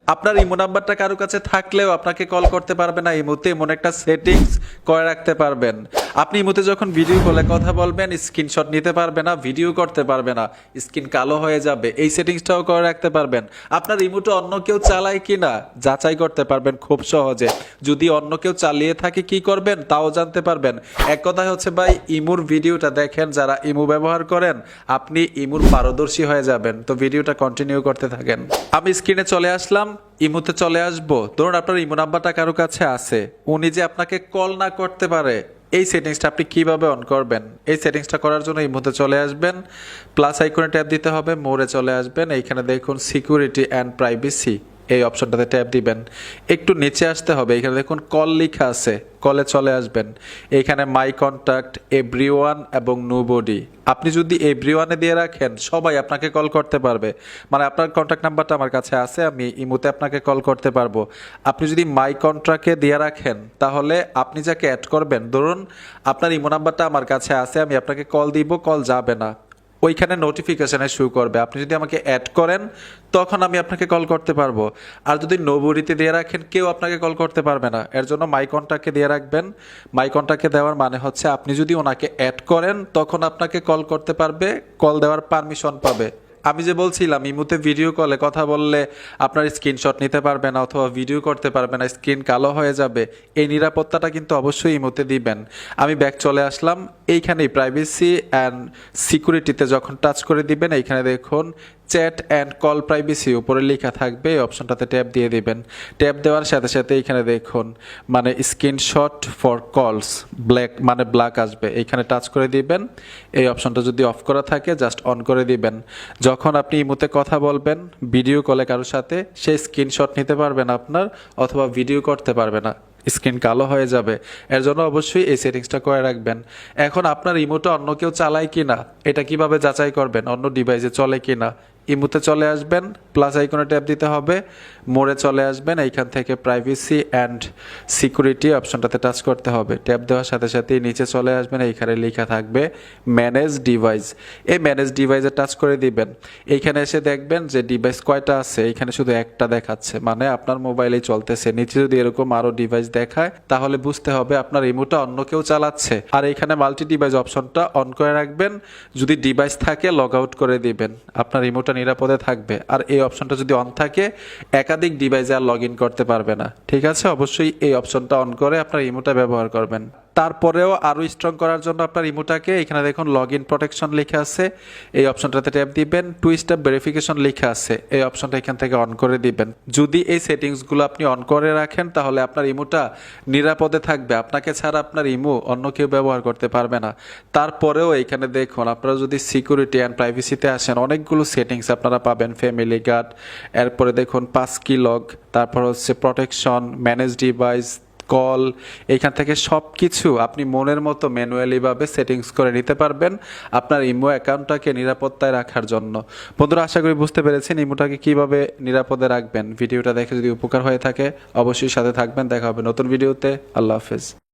আপনার ইমো নাম্বারটা কারো কাছে থাকলেও আপনাকে কল করতে পারবে না। ইমোতে এমন একটা সেটিংস করে রাখতে পারবেন, আপনি ইমোতে যখন ভিডিও কলে কথা বলবেন স্ক্রিনশট নিতে পারবে না, ভিডিও করতে পারবে না, স্ক্রিন কালো হয়ে যাবে। এই সেটিংসটাও করে রাখতে পারবেন। আপনার ইমোটা অন্য কেউ চালায় কিনা যাচাই করতে পারবেন খুব সহজে। যদি অন্য কেউ চালিয়ে থাকে কি করবেন তাও জানতে পারবেন। এক কথায় হচ্ছে ভাই, ইমোর ভিডিওটা দেখেন, যারা ইমো ব্যবহার করেন আপনি ইমোর পারদর্শী হয়ে যাবেন। তো ভিডিওটা কন্টিনিউ করতে থাকেন। আমি স্ক্রিনে চলে আসলাম, ইমোতে চলে আসবো। ধরুন আপনার ইমো নাম্বারটা কারো কাছে আছে, উনি যে আপনাকে কল না করতে পারে, এই সেটিংসটা আপনি কিভাবে অন করবেন? এই সেটিংসটা করার জন্য ইমোতে চলে আসবেন, প্লাস আইকনে ট্যাপ দিতে হবে, মোরে চলে আসবেন, এইখানে দেখুন সিকিউরিটি অ্যান্ড প্রাইভেসি, এই অপশনটাতে ট্যাপ দিবেন। একটু নিচে আসতে হবে, এখানে দেখুন কল লেখা আছে, কলে চলে আসবেন। এইখানে মাই কন্ট্যাক্ট, এভরিওয়ান এবং নোবডি। আপনি যদি এভরিওয়ানে দিয়ে রাখেন সবাই আপনাকে কল করতে পারবে, মানে আপনার কন্ট্যাক্ট নাম্বারটা আমার কাছে আছে, আমি ইমোতে আপনাকে কল করতে পারবো। আপনি যদি মাই কন্ট্যাক্টে দিয়ে রাখেন তাহলে আপনি যাকে অ্যাড করবেন, ধরুন আপনার ইমো নাম্বারটা আমার কাছে আছে, আমি আপনাকে কল দিব, কল যাবে না, ওইখানে নোটিফিকেশনে শো করবে। আপনি যদি আমাকে অ্যাড করেন তখন আমি আপনাকে কল করতে পারবো। আর যদি নোবডিতে দিয়ে রাখেন কেউ আপনাকে কল করতে পারবে না। এর জন্য মাই কন্ট্যাক্টকে দিয়ে রাখবেন। মাই কন্ট্যাক্টকে দেওয়ার মানে হচ্ছে আপনি যদি ওনাকে অ্যাড করেন তখন আপনাকে কল করতে পারবে, কল দেওয়ার পারমিশন পাবে। আমি যে বলছিলাম ইমোতে ভিডিও কলে কথা বললে আপনার স্ক্রিনশট নিতে পারবে না অথবা ভিডিও করতে পারবে না, স্ক্রিন কালো হয়ে যাবে, এই নিরাপত্তাটা কিন্তু অবশ্যই ইমোতে দিবেন। আমি ব্যাক চলে আসলাম, এইখানেই প্রাইভেসি অ্যান্ড সিকিউরিটিতে যখন টাচ করে দিবেন এইখানে দেখুন চ্যাট অ্যান্ড কল প্রাইভেসি উপরে লেখা থাকবে, এই অপশনটাতে ট্যাপ দিয়ে দিবেন। ট্যাপ দেওয়ার সাথে সাথে এইখানে দেখুন মানে স্ক্রিনশট ফর কলস ব্ল্যাক মানে ব্ল্যাক আসবে, এইখানে টাচ করে দিবেন। এই অপশনটা যদি অফ করা থাকে জাস্ট অন করে দিবেন। যখন আপনি ইমোতে কথা বলবেন ভিডিও কলে কারোর সাথে, সেই স্ক্রিনশট নিতে পারবেন আপনার, অথবা ভিডিও করতে পারবে না, স্ক্রিন কালো হয়ে যাবে। এর জন্য অবশ্যই এই সেটিংসটা করে রাখবেন। এখন আপনার ইমোটা অন্য কেউ চালায় কিনা এটা কিভাবে যাচাই করবেন, অন্য ডিভাইসে চলে কিনা? ইমোতে চলে আসবেন, প্লাস আইকনে ট্যাপ দিতে হবে, মোড়ে চলে আসবেন, এইখান থেকে প্রাইভেসি অ্যান্ড সিকিউরিটি অপশনটাতে টাচ করতে হবে। ট্যাপ দেওয়ার সাথে সাথেই নিচে চলে আসবেন, এইখানে লেখা থাকবে ম্যানেজ ডিভাইস, এই ম্যানেজ ডিভাইসে টাচ করে দিবেন। এইখানে এসে দেখবেন যে ডিভাইস কয়টা আছে, এইখানে শুধু একটা দেখাচ্ছে, মানে আপনার মোবাইলেই চলতেছে। নিচে যদি এরকম আরও ডিভাইস দেখায় তাহলে বুঝতে হবে আপনার ইমোটা অন্য কেউ চালাচ্ছে। আর এইখানে মাল্টি ডিভাইস অপশনটা অন করে রাখবেন, যদি ডিভাইস থাকে লগ আউট করে দিবেন, আপনার ইমোটা নিরাপদে থাকবে। আর এই অপশনটা যদি অন থাকে একাধিক ডিভাইসে আর লগ ইন করতে পারবে না। ঠিক আছে, অবশ্যই এই অপশনটা অন করে আপনার ইমোটা ব্যবহার করবেন। তারপরেও আরও স্ট্রং করার জন্য আপনার ইমোটাকে এখানে দেখুন লগ ইন প্রোটেকশন লেখা আছে, এই অপশনটাতে ট্যাপ দিবেন। টু স্টেপ ভেরিফিকেশন লেখা আছে, এই অপশনটা এখান থেকে অন করে দিবেন। যদি এই সেটিংসগুলো আপনি অন করে রাখেন তাহলে আপনার ইমোটা নিরাপদে থাকবে, আপনাকে ছাড়া আপনার ইমো অন্য কেউ ব্যবহার করতে পারবে না। তারপরেও এখানে দেখুন আপনারা যদি সিকিউরিটি অ্যান্ড প্রাইভেসিতে আসেন অনেকগুলো সেটিংস আপনারা পাবেন, ফ্যামিলি গার্ড, এরপরে দেখুন পাস কি লগ, তারপর হচ্ছে প্রোটেকশন, ম্যানেজ ডিভাইস, কল, এইখান থেকে সব কিছু আপনি মনের মতো ম্যানুয়ালিভাবে সেটিংস করে নিতে পারবেন আপনার ইমো অ্যাকাউন্টটাকে নিরাপত্তায় রাখার জন্য। বন্ধুরা আশা করি বুঝতে পেরেছেন ইমোটাকে কিভাবে নিরাপদে রাখবেন। ভিডিওটা দেখে যদি উপকার হয়ে থাকে অবশ্যই সাথে থাকবেন। দেখা হবে নতুন ভিডিওতে। আল্লাহ হাফেজ।